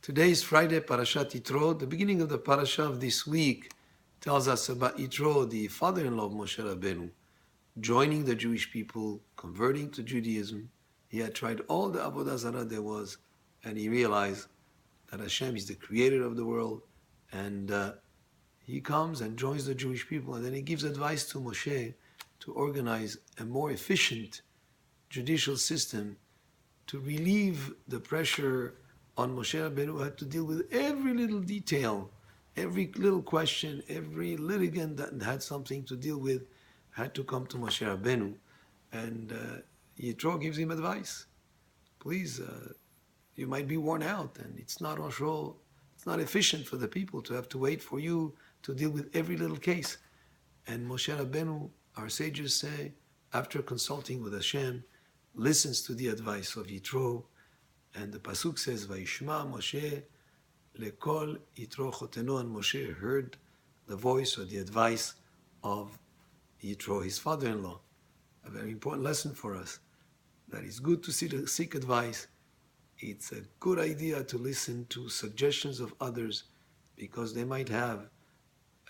Today is Friday, Parashat Yitro. The beginning of the parasha of this week tells us about Yitro, the father-in-law of Moshe Rabbeinu, joining the Jewish people, converting to Judaism. He had tried all the Avodah Zarah there was, and he realized that Hashem is the creator of the world, and he comes and joins the Jewish people, and then he gives advice to Moshe to organize a more efficient judicial system to relieve the pressure on Moshe Rabbeinu, who had to deal with every little detail, every little question, every litigant that had something to deal with had to come to Moshe Rabbeinu. And Yitro gives him advice. Please, you might be worn out, and it's not efficient for the people to have to wait for you to deal with every little case. And Moshe Rabbeinu, our sages say, after consulting with Hashem, listens to the advice of Yitro, and the pasuk says, "Vayishma Moshe lekol Yitro choteno," and Moshe heard the voice or the advice of Yitro, his father-in-law. A very important lesson for us, that it's good to seek advice. It's a good idea to listen to suggestions of others, because they might have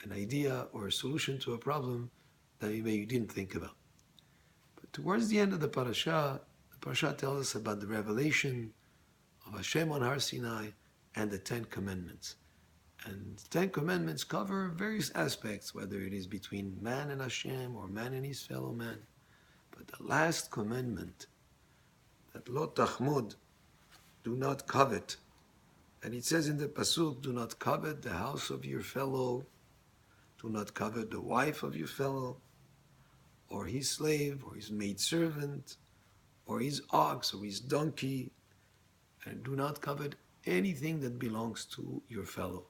an idea or a solution to a problem that maybe you didn't think about. But towards the end of the parasha tells us about the revelation of Hashem on Har Sinai and the Ten Commandments. And the Ten Commandments cover various aspects, whether it is between man and Hashem or man and his fellow man. But the last commandment, that lo tachmod, do not covet. And it says in the pasuk, do not covet the house of your fellow, do not covet the wife of your fellow, or his slave, or his maidservant, or his ox, or his donkey, and do not covet anything that belongs to your fellow.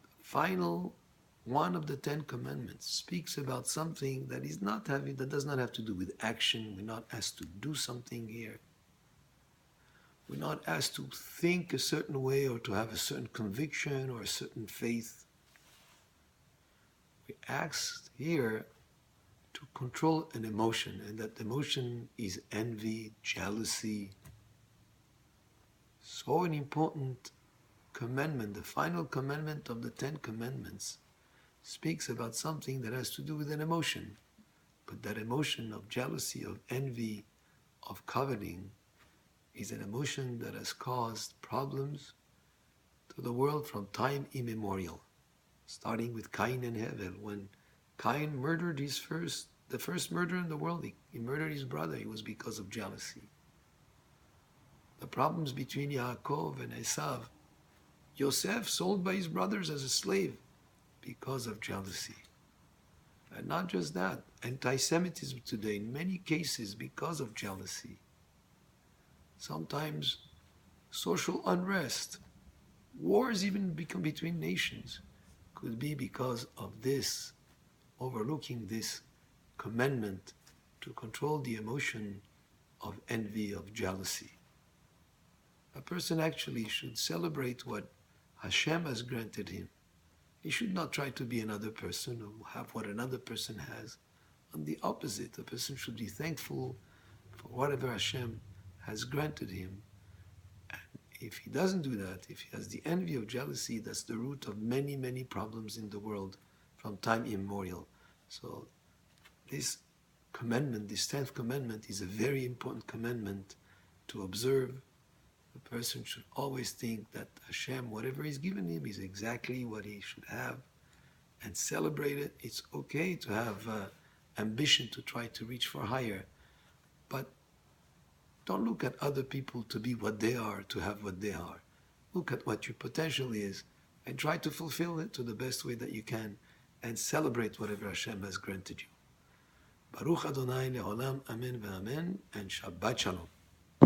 The final one of the Ten Commandments speaks about something that does not have to do with action. We're not asked to do something here. We're not asked to think a certain way or to have a certain conviction or a certain faith. We're asked here to control an emotion, and that emotion is envy, jealousy. So an important commandment, the final commandment of the Ten Commandments, speaks about something that has to do with an emotion. But that emotion of jealousy, of envy, of coveting, is an emotion that has caused problems to the world from time immemorial, starting with Cain and Hevel. When Cain murdered the first murder in the world, he murdered his brother. It was because of jealousy. The problems between Yaakov and Esav, Yosef sold by his brothers as a slave because of jealousy. And not just that, anti-Semitism today, in many cases, because of jealousy. Sometimes social unrest, wars even become between nations, could be because of this, overlooking this commandment to control the emotion of envy, of jealousy. A person actually should celebrate what Hashem has granted him. He should not try to be another person or have what another person has. On the opposite, a person should be thankful for whatever Hashem has granted him. And if he doesn't do that, if he has the envy of jealousy, that's the root of many, many problems in the world from time immemorial. So this commandment, this 10th commandment, is a very important commandment to observe. The person should always think that Hashem, whatever He's given him, is exactly what he should have, and celebrate it. It's okay to have ambition to try to reach for higher, but don't look at other people to be what they are, to have what they are. Look at what your potential is and try to fulfill it to the best way that you can, and celebrate whatever Hashem has granted you. Baruch Adonai le'olam, amen ve'amen, and Shabbat Shalom.